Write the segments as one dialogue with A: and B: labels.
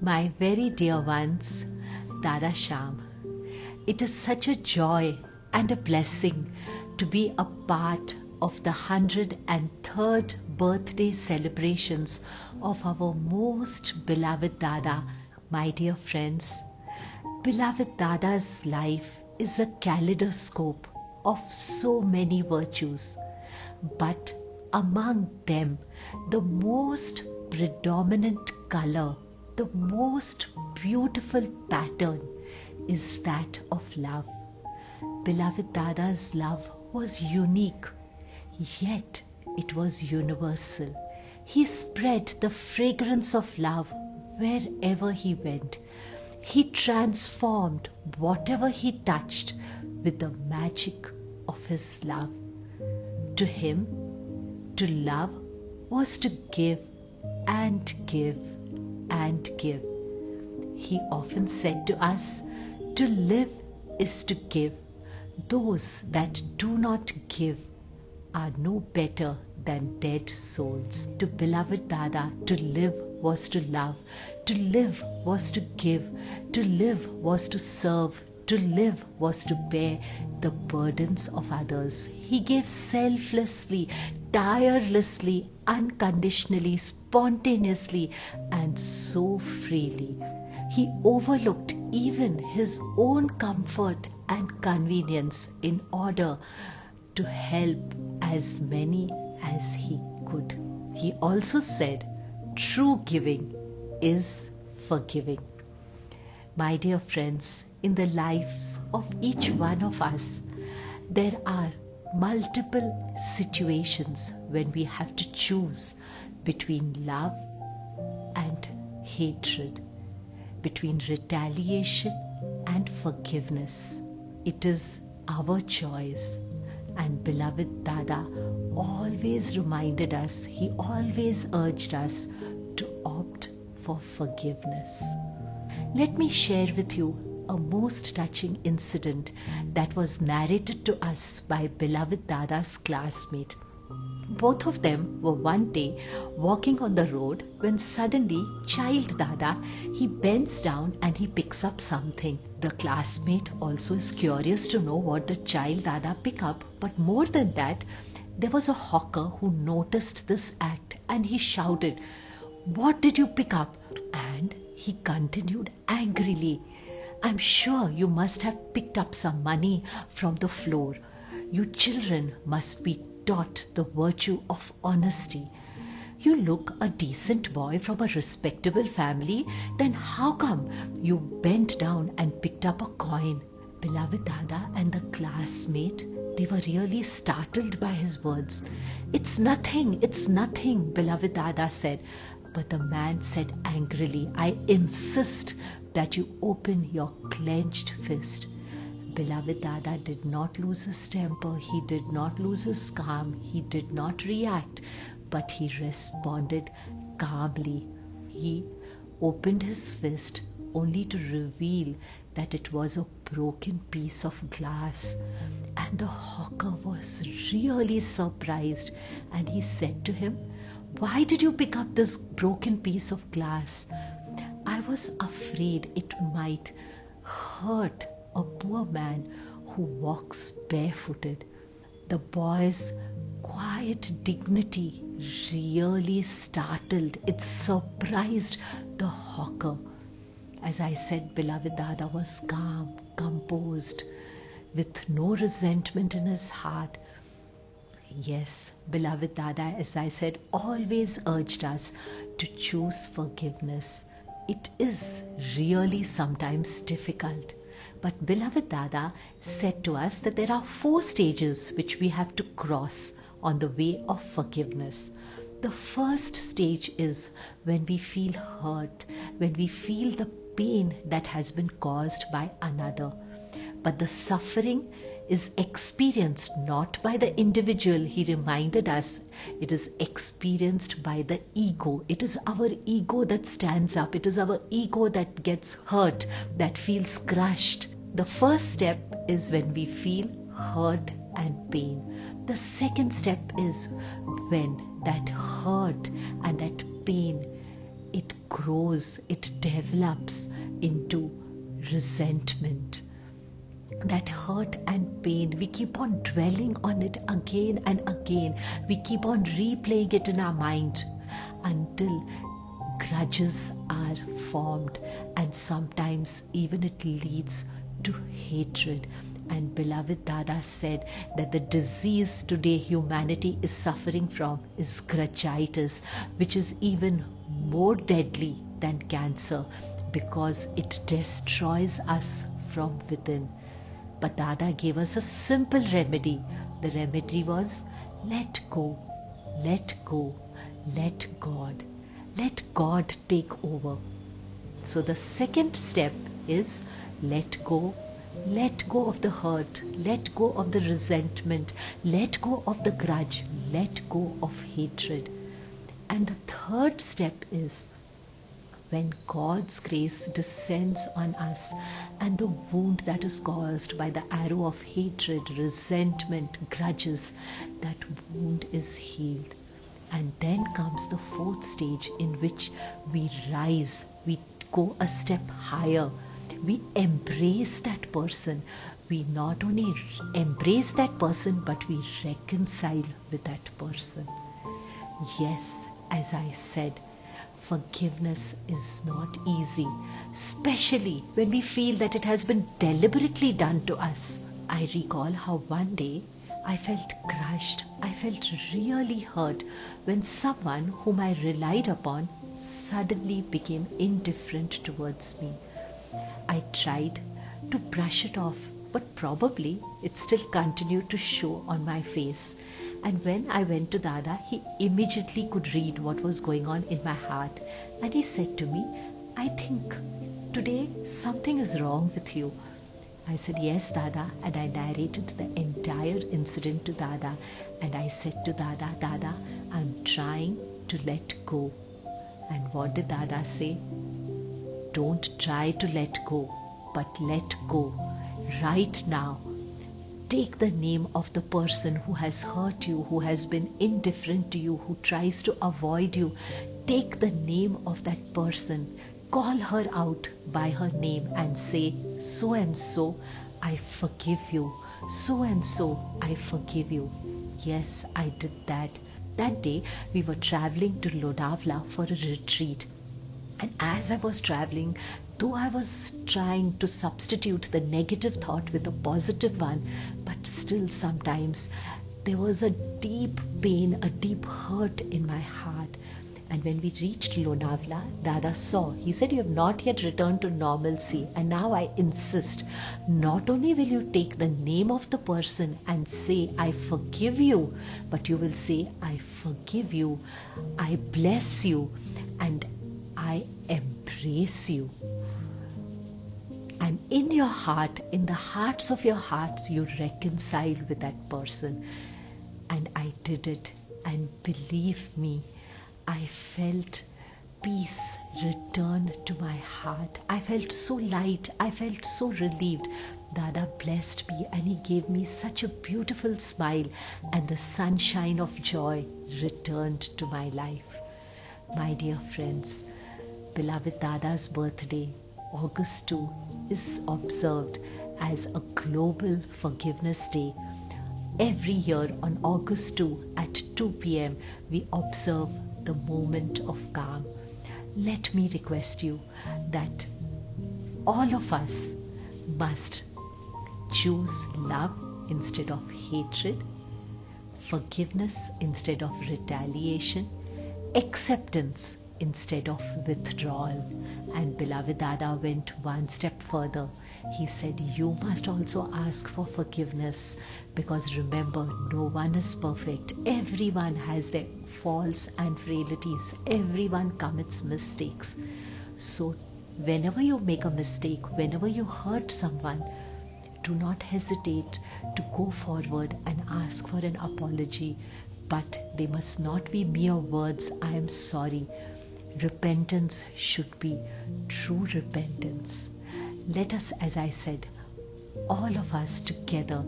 A: My very dear ones, Dada Sham, it is such a joy and a blessing to be a part of the 103rd birthday celebrations of our most beloved Dada, my dear friends. Beloved Dada's life is a kaleidoscope of so many virtues, but among them, the most predominant color, the most beautiful pattern is that of love. Beloved Dada's love was unique, yet it was universal. He spread the fragrance of love wherever he went. He transformed whatever he touched with the magic of his love. To him, to love was to give and give and give. He often said to us, to live is to give. Those that do not give are no better than dead souls. To beloved Dada, to live was to love, to live was to give, to live was to serve, to live was to bear the burdens of others. He gave selflessly, tirelessly, unconditionally, spontaneously, and so freely. He overlooked even his own comfort and convenience in order to help as many as he could. He also said, true giving is forgiving. My dear friends, in the lives of each one of us, there are multiple situations when we have to choose between love and hatred, between retaliation and forgiveness. It is our choice. And beloved Dada always reminded us, he always urged us to opt for forgiveness. Let me share with you a most touching incident that was narrated to us by beloved Dada's classmate. Both of them were one day walking on the road when suddenly child Dada, he bends down and he picks up something. The classmate also is curious to know what did child Dada pick up, but more than that, there was a hawker who noticed this act and he shouted, "What did you pick up?" And he continued angrily, "I'm sure you must have picked up some money from the floor. You children must be taught the virtue of honesty. You look a decent boy from a respectable family, then how come you bent down and picked up a coin?" Beloved Dada and the classmate, they were really startled by his words. It's nothing, beloved Dada said. But the man said angrily, "I insist that you open your clenched fist." Beloved Dada did not lose his temper, he did not lose his calm, he did not react, but he responded calmly. He opened his fist only to reveal that it was a broken piece of glass. And the hawker was really surprised and he said to him, "Why did you pick up this broken piece of glass?" "I was afraid it might hurt a poor man who walks barefooted." The boy's quiet dignity really startled, it surprised the hawker. As I said, beloved Dada was calm, composed, with no resentment in his heart. Yes, beloved Dada, as I said, always urged us to choose forgiveness. It is really sometimes difficult. But beloved Dada said to us that there are 4 stages which we have to cross on the way of forgiveness. The first stage is when we feel hurt, when we feel the pain that has been caused by another. But the suffering is experienced not by the individual, he reminded us. It is experienced by the ego. It is our ego that stands up. It is our ego that gets hurt, that feels crushed. The first step is when we feel hurt and pain. The second step is when that hurt and that pain it grows, it develops into resentment. That hurt and pain, we keep on dwelling on it again and again. We keep on replaying it in our mind until grudges are formed, and sometimes even it leads to hatred. And beloved Dada said that the disease today humanity is suffering from is grudgitis, which is even more deadly than cancer because it destroys us from within. But Dada gave us a simple remedy. The remedy was let go, let go, let God. Let God take over. So the second step is let go. Let go of the hurt. Let go of the resentment. Let go of the grudge. Let go of hatred. And the third step is when God's grace descends on us and the wound that is caused by the arrow of hatred, resentment, grudges, that wound is healed. And then comes the fourth stage in which we rise, we go a step higher, we embrace that person. We not only embrace that person, but we reconcile with that person. Yes, as I said, forgiveness is not easy, especially when we feel that it has been deliberately done to us. I recall how one day I felt crushed, I felt really hurt when someone whom I relied upon suddenly became indifferent towards me. I tried to brush it off, but probably it still continued to show on my face. And when I went to Dada, he immediately could read what was going on in my heart. And he said to me, I think today something is wrong with you. I said, yes, Dada, and I narrated the entire incident to Dada. And I said to Dada, Dada, I'm trying to let go. And what did Dada say? Don't try to let go, but let go right now. Take the name of the person who has hurt you, who has been indifferent to you, who tries to avoid you. Take the name of that person. Call her out by her name and say, so and so, I forgive you. So and so, I forgive you. Yes, I did that. That day, we were traveling to Lonavala for a retreat. And as I was traveling, though I was trying to substitute the negative thought with a positive one, but still sometimes there was a deep pain, a deep hurt in my heart. And when we reached Lonavala, Dada saw, he said, you have not yet returned to normalcy. And now I insist, not only will you take the name of the person and say, I forgive you, but you will say, I forgive you, I bless you, and I embrace you. And in your heart, in the hearts of your hearts, you reconcile with that person. And I did it. And believe me, I felt peace return to my heart. I felt so light. I felt so relieved. Dada blessed me and he gave me such a beautiful smile, and the sunshine of joy returned to my life. My dear friends, beloved Dada's birthday, August 2, is observed as a global forgiveness day. Every year on August 2 at 2 p.m. we observe the moment of calm. Let me request you that all of us must choose love instead of hatred, forgiveness instead of retaliation, acceptance instead of withdrawal. And beloved Dada went one step further. He said, you must also ask for forgiveness, because remember, no one is perfect. Everyone has their faults and frailties. Everyone commits mistakes. So whenever you make a mistake, whenever you hurt someone, do not hesitate to go forward and ask for an apology. But they must not be mere words, I am sorry. Repentance should be true repentance. Let us, as I said, all of us together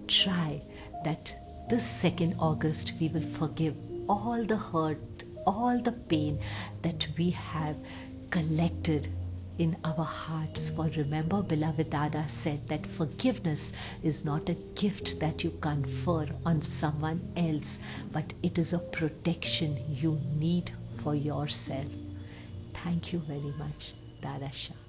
A: try that this 2nd August we will forgive all the hurt, all the pain that we have collected in our hearts. For remember, beloved Dada said that forgiveness is not a gift that you confer on someone else, but it is a protection you need for yourself. Thank you very much, Dada Sham.